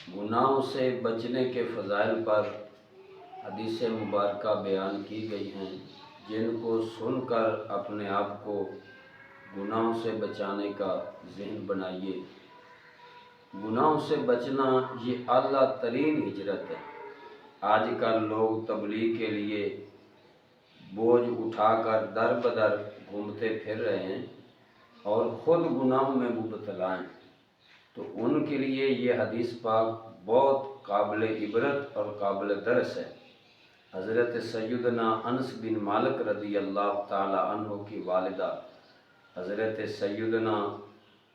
گناہوں سے بچنے کے فضائل پر حدیث مبارکہ بیان کی گئی ہیں، جن کو سن کر اپنے آپ کو گناہوں سے بچانے کا ذہن بنائیے۔ گناہوں سے بچنا یہ اعلیٰ ترین ہجرت ہے۔ آج کل لوگ تبلیغ کے لیے بوجھ اٹھا کر در بدر گھومتے پھر رہے ہیں اور خود گناہوں میں مبتلا ہیں، تو ان کے لیے یہ حدیث پاک بہت قابل عبرت اور قابل درس ہے۔ حضرت سیدنا انس بن مالک رضی اللہ تعالی عنہ کی والدہ حضرت سیدنا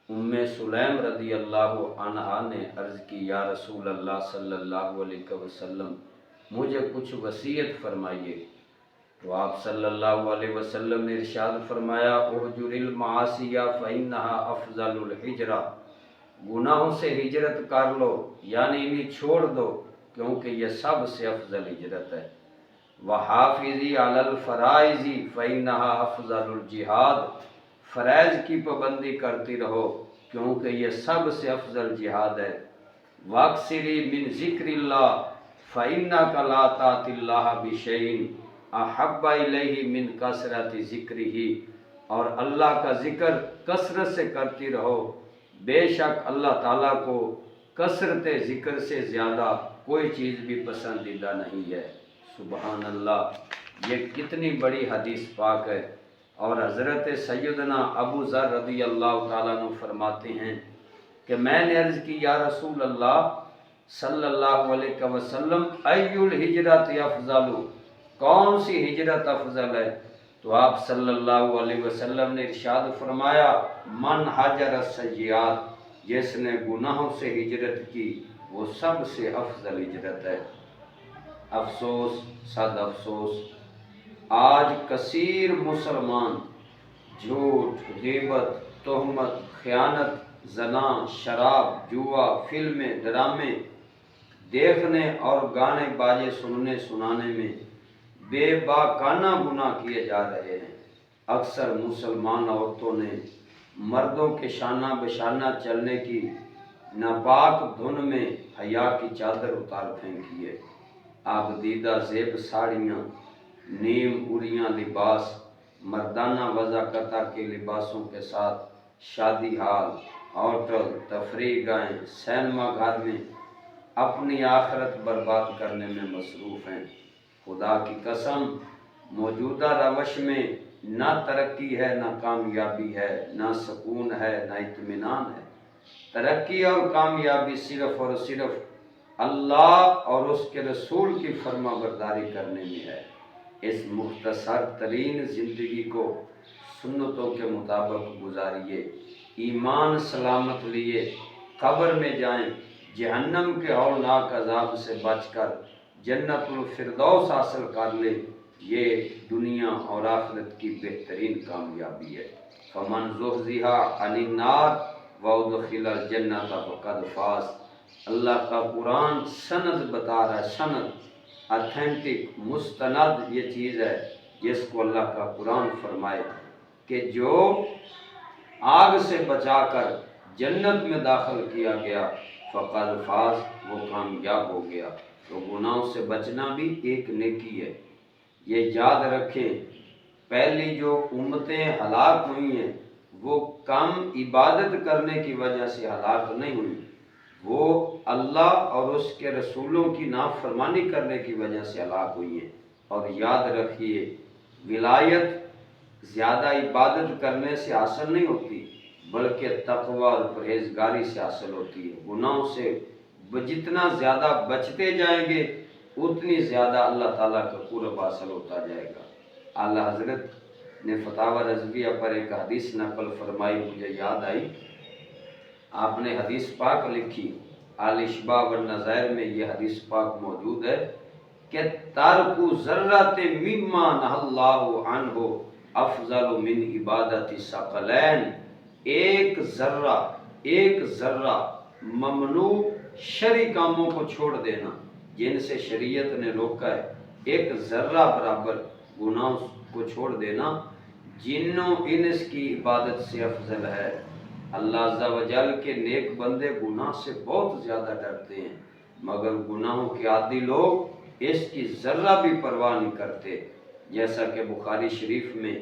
ام سلیم رضی اللہ عنہا نے عرض کی، یا رسول اللہ صلی اللہ علیہ وسلم، مجھے کچھ وصیت فرمائیے۔ تو آپ صلی اللہ علیہ وسلم نے ارشاد فرمایا، اہجر المعاصی فانھا افضل الہجرہ، گناہوں سے ہجرت کر لو، یعنی انہیں چھوڑ دو، کیونکہ یہ سب سے افضل ہجرت ہے۔ وحافظی علی الفرائض فانھا افضل الجہاد، فرائض کی پابندی کرتی رہو، کیونکہ یہ سب سے افضل جہاد ہے۔ واکثری من ذکر اللہ فانک لا تعطی اللہ بشیء احب الیہ من کثرت ذکرہ، اور اللہ کا ذکر کثرت سے کرتی رہو، بے شک اللہ تعالیٰ کو کثرت ذکر سے زیادہ کوئی چیز بھی پسندیدہ نہیں ہے۔ سبحان اللہ، یہ کتنی بڑی حدیث پاک ہے۔ اور حضرت سیدنا ابو ذر رضی اللہ تعالیٰ عنہ فرماتے ہیں کہ میں نے عرض کی، یا رسول اللہ صلی اللہ علیہ وسلم، ای الہجرت افضل، کون سی ہجرت افضل ہے؟ تو آپ صلی اللہ علیہ وسلم نے ارشاد فرمایا، من ہجر السیئات، جس نے گناہوں سے ہجرت کی وہ سب سے افضل ہجرت ہے۔ افسوس، صد افسوس، آج کثیر مسلمان جھوٹ، غیبت، تہمت، خیانت، زنا، شراب، جوا، فلمیں، ڈرامے دیکھنے اور گانے باجے سننے سنانے میں بے باکانہ گناہ کیے جا رہے ہیں۔ اکثر مسلمان عورتوں نے مردوں کے شانہ بشانہ چلنے کی ناپاک دھن میں حیا کی چادر اتار پھینکی ہے۔ آبدیدہ زیب ساڑیاں، نیم اریاں لباس، مردانہ وضاقتہ کے لباسوں کے ساتھ شادی ہال، ہوٹل، تفریح گاہیں، سینما گھر میں اپنی آخرت برباد کرنے میں مصروف ہیں۔ خدا کی قسم، موجودہ روش میں نہ ترقی ہے، نہ کامیابی ہے، نہ سکون ہے، نہ اطمینان ہے۔ ترقی اور کامیابی صرف اور صرف اللہ اور اس کے رسول کی فرما برداری کرنے میں ہے۔ اس مختصر ترین زندگی کو سنتوں کے مطابق گزاریے، ایمان سلامت لیے قبر میں جائیں، جہنم کے ہولناک عذاب سے بچ کر جنت الفردوس حاصل کر لے، یہ دنیا اور آخرت کی بہترین کامیابی ہے۔ فمن زحزح عن النار وادخل الجنہ فقد فاز۔ اللہ کا قرآن سند بتا رہا ہے، سند، اتھینٹک، مستند یہ چیز ہے جس کو اللہ کا قرآن فرمائے کہ جو آگ سے بچا کر جنت میں داخل کیا گیا فقد فاز، وہ کامیاب ہو گیا۔ تو گناہوں سے بچنا بھی ایک نیکی ہے۔ یہ یاد رکھیں، پہلی جو امتیں ہلاک ہوئی ہیں وہ کم عبادت کرنے کی وجہ سے ہلاک نہیں ہوئی، وہ اللہ اور اس کے رسولوں کی نافرمانی کرنے کی وجہ سے ہلاک ہوئی ہیں۔ اور یاد رکھیے، ولایت زیادہ عبادت کرنے سے حاصل نہیں ہوتی، بلکہ تقوی اور پرہیزگاری سے حاصل ہوتی ہے۔ گناہوں سے جتنا زیادہ بچتے جائیں گے اتنی زیادہ اللہ تعالیٰ کا قرب حاصل ہوتا جائے گا۔ اعلیٰ حضرت نے فتاوی رضویہ پر ایک حدیث نقل فرمائی، مجھے یاد آئی، آپ نے حدیث پاک لکھی، الاشباع والنظائر میں یہ حدیث پاک موجود ہے کہ ترک ذرۃ مما نہی اللہ عنہ افضل من عبادت الثقلین، ایک ذرہ ممنوع شرعی کاموں کو چھوڑ دینا جن سے شریعت نے روکا ہے، ایک ذرہ برابر گناہوں کو چھوڑ دینا جنوں انس کی عبادت سے افضل ہے۔ اللہ عز و جل کے نیک بندے گناہ سے بہت زیادہ ڈرتے ہیں، مگر گناہوں کے عادی لوگ اس کی ذرہ بھی پرواہ نہیں کرتے۔ جیسا کہ بخاری شریف میں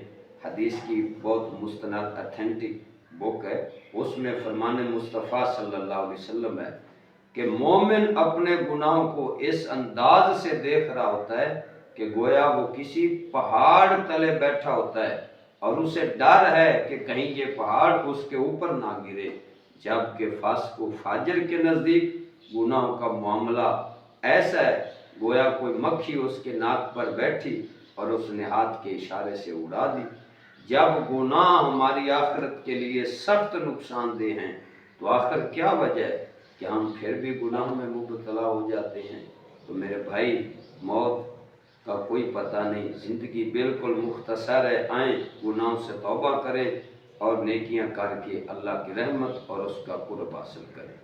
حدیث کی بہت مستند اتھینٹک بک ہے، اس میں فرمان مصطفیٰ صلی اللہ علیہ وسلم ہے کہ مومن اپنے گناہوں کو اس انداز سے دیکھ رہا ہوتا ہے کہ گویا وہ کسی پہاڑ تلے بیٹھا ہوتا ہے اور اسے ڈر ہے کہ کہیں یہ پہاڑ اس کے اوپر نہ گرے، جبکہ فاسق و فاجر کے نزدیک گناہوں کا معاملہ ایسا ہے گویا کوئی مکھی اس کے ناک پر بیٹھی اور اس نے ہاتھ کے اشارے سے اڑا دی۔ جب گناہ ہماری آخرت کے لیے سخت نقصان دہ ہیں تو آخر کیا وجہ ہے کہ ہم پھر بھی گناہوں میں مبتلا ہو جاتے ہیں؟ تو میرے بھائی، موت کا کوئی پتہ نہیں، زندگی بالکل مختصر ہے، آئیں گناہوں سے توبہ کریں اور نیکیاں کر کے اللہ کی رحمت اور اس کا قرب حاصل کریں۔